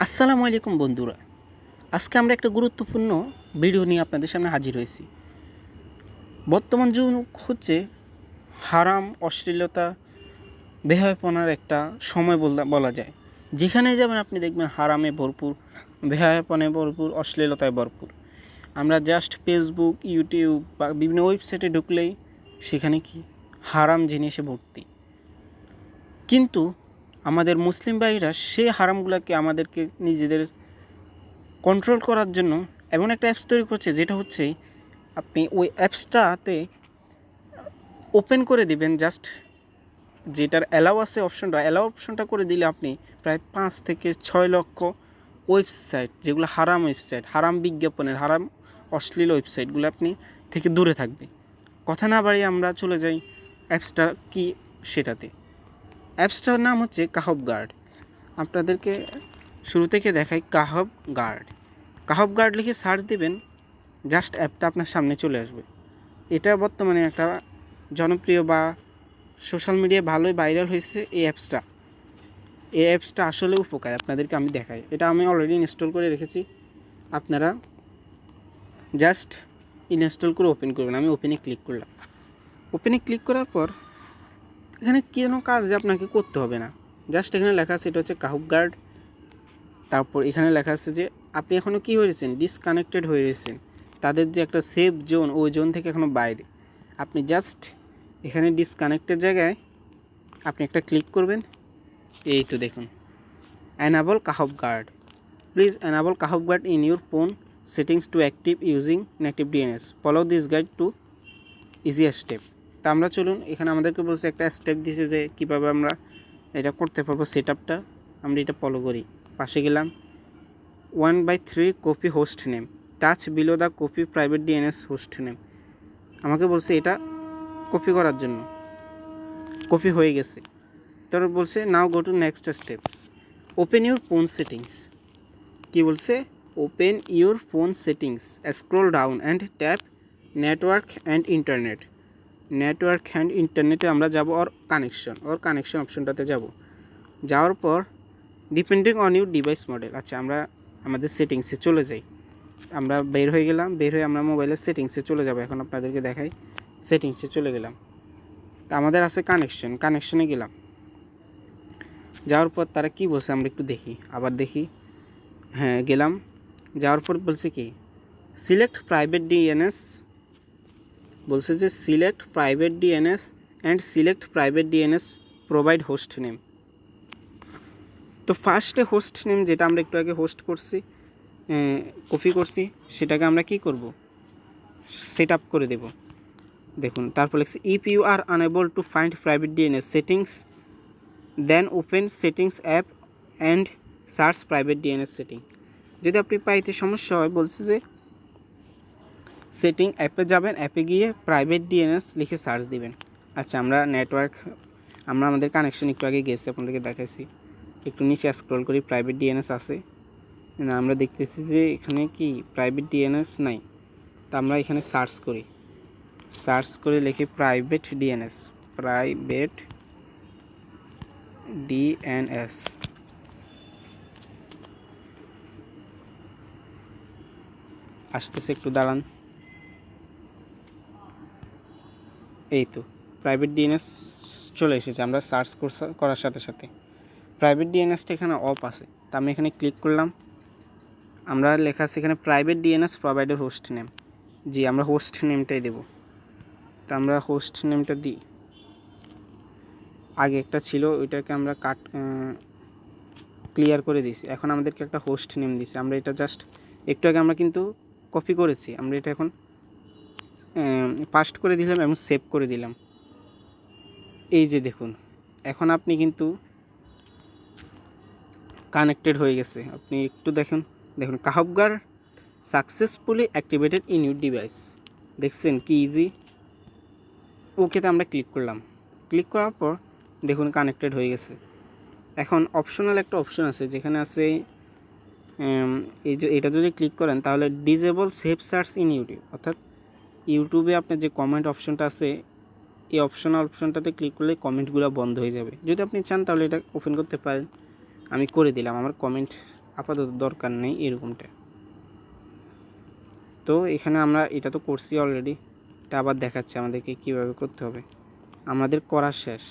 আসসালামু আলাইকুম বন্ধুরা। আজকে আমরা একটা গুরুত্বপূর্ণ ভিডিও নিয়ে আপনাদের সামনে হাজির হয়েছি। বর্তমান যুগ হচ্ছে হারাম, অশ্লীলতা, বেহায়াপনার একটা সময় বলা যায়। যেখানে যাবেন আপনি দেখবেন হারামে ভরপুর, বেহায়াপনায় ভরপুর, অশ্লীলতায় ভরপুর। আমরা জাস্ট ফেসবুক, ইউটিউব বা বিভিন্ন ওয়েবসাইটে ঢুকলেই সেখানে কি হারাম জিনিসে ভর্তি। কিন্তু আমাদের মুসলিম ভাইরা সেই হারামগুলোকে আমাদেরকে নিজেদের কন্ট্রোল করার জন্য এমন একটা অ্যাপস তৈরি করছে, যেটা হচ্ছে আপনি ওই অ্যাপসটাতে ওপেন করে দিবেন। জাস্ট যেটার অ্যালাউ আছে অপশনটা করে দিলে আপনি প্রায় 5 থেকে 6 লক্ষ ওয়েবসাইট, যেগুলো হারাম ওয়েবসাইট, হারাম বিজ্ঞাপনের, হারাম অশ্লীল ওয়েবসাইটগুলো আপনি থেকে দূরে থাকবে। কথা না বাড়িয়ে আমরা চলে যাই অ্যাপসটা কি সেটাতে। অ্যাপসটার নাম হচ্ছে কাহব গার্ড। আপনাদেরকে শুরু থেকে দেখাই কাহব গার্ড। কাহব গার্ড লিখে সার্চ দিবেন, জাস্ট অ্যাপটা আপনার সামনে চলে আসবে। এটা বর্তমানে একটা জনপ্রিয় বা সোশ্যাল মিডিয়ায় ভালোই ভাইরাল হয়েছে এই অ্যাপসটা আসলে উপকার, আপনাদেরকে আমি দেখাই। এটা আমি অলরেডি ইনস্টল করে রেখেছি। আপনারা জাস্ট ইনস্টল করে ওপেন করবেন। আমি ওপেনে ক্লিক করলাম। ওপেনে ক্লিক করার পর এখানে কোনো কাজ আপনাকে করতে হবে না। জাস্ট এখানে লেখা আছে এটা হচ্ছে কাহব গার্ড। তারপর এখানে লেখা আছে যে আপনি এখনও কী হয়েছেন, ডিসকানেক্টেড হয়ে রয়েছেন। তাদের যে একটা সেফ জোন, ওই জোন থেকে এখনও বাইরে। আপনি জাস্ট এখানে ডিসকানেক্টের জায়গায় আপনি একটা ক্লিক করবেন। এই তো দেখুন, enable Kahf guard, please enable Kahf guard in your phone settings to active using native DNS, follow this guide to easier step. তা আমরা চলুন, এখানে আমাদেরকে বলছে একটা স্টেপ দিয়েছে যে কীভাবে আমরা এটা করতে পারবো। সেট আপটা আমরা এটা ফলো করি। পাশে গেলাম, 1/3 copy host name, touch below the copy private DNS host name. আমাকে বলছে এটা কপি করার জন্য, কপি হয়ে গেছে। তারপর বলছে now go to next step, open your phone settings. কি বলছে? Open your phone settings, scroll down and tap network and internet. Network and ইন্টারনেটে আমরা যাব, ওর কানেকশন অপশনটাতে যাব। যাওয়ার পর depending on your device model, আচ্ছা আমরা আমাদের সেটিংসে চলে যাই। আমরা বের হয়ে গেলাম, বের হয়ে আমরা মোবাইলের সেটিংসে চলে যাব। এখন আপনাদেরকে দেখাই, সেটিংসে চলে গেলাম। তা আমাদের আছে কানেকশনে গেলাম। যাওয়ার পর তারা কি বলছে আমরা একটু দেখি, আবার দেখি। হ্যাঁ গেলাম, যাওয়ার পর বলছে কি সিলেক্ট প্রাইভেট ডিএনএস, বলছে যে select private DNS and select private DNS provide host name. তো ফার্স্টে হোস্ট নেম, যেটা আমরা একটু আগে হোস্ট করছি, কপি করছি, সেটাকে আমরা কি করব, সেট আপ করে দেব। দেখুন তারপর লিখছে if you are unable to find private DNS settings then open settings app and search private DNS setting. যদি আপনি পাইতে সমস্যা হয়, বলছে যে সেটিং অ্যাপে যাবেন, অ্যাপে গিয়ে প্রাইভেট ডিএনএস লিখে সার্চ দিবেন। আচ্ছা আমরা আমাদের কানেকশন একটু আগে গেছি, আপনাদেরকে দেখাইছি। একটু নিচে স্ক্রল করি, প্রাইভেট ডিএনএস আছে না, আমরা দেখতেছি যে এখানে কি প্রাইভেট ডিএনএস নাই। তা আমরা এখানে সার্চ করে লিখি প্রাইভেট ডিএনএস আসতেছে, একটু দাঁড়ান। এই তো প্রাইভেট ডিএনএস চলে এসেছে। আমরা সার্চ করার সাথে সাথে প্রাইভেট ডিএনএসটা এখানে অফ আছে। তা আমি এখানে ক্লিক করলাম। আমরা লেখা আছে এখানে private DNS provider host name. জি আমরা হোস্ট নেমটাই দেব। তা আমরা হোস্ট নেমটা দিই। আগে একটা ছিল, ওইটাকে আমরা ক্লিয়ার করে দিয়েছি। এখন আমাদেরকে একটা হোস্ট নেম দিয়েছে। আমরা এটা জাস্ট একটু আগে আমরা কিন্তু কপি করেছি, আমরা এটা এখন পাস্ট করে দিলাম এবং সেভ করে দিলাম। এই যে দেখুন, এখন আপনি কিন্তু কানেক্টেড হয়ে গেছে। আপনি একটু দেখুন Kahf guard successfully activated in your device. দেখছেন কি ইজি। ওকেতে আমরা ক্লিক করলাম। ক্লিক করার পর দেখুন কানেক্টেড হয়ে গেছে। এখন অপশনাল একটা অপশন আছে, যেখানে আছে এই যে এটা যদি ক্লিক করেন তাহলে disable save search in YouTube, অর্থাৎ ইউটিউবে আপনার যে কমেন্ট অপশনটা আছে, এই অপশনটাতে ক্লিক করলে কমেন্টগুলো বন্ধ হয়ে যাবে। যদি আপনি চান তাহলে এটা ওপেন করতে পারেন। আমি করে দিলাম, আমার কমেন্ট আপাতত দরকার নেই এরকমটা। তো এখানে আমরা এটা তো করছি অলরেডি, এটা আবার দেখাচ্ছে আমাদেরকে কীভাবে করতে হবে। আমাদের করা শেষ।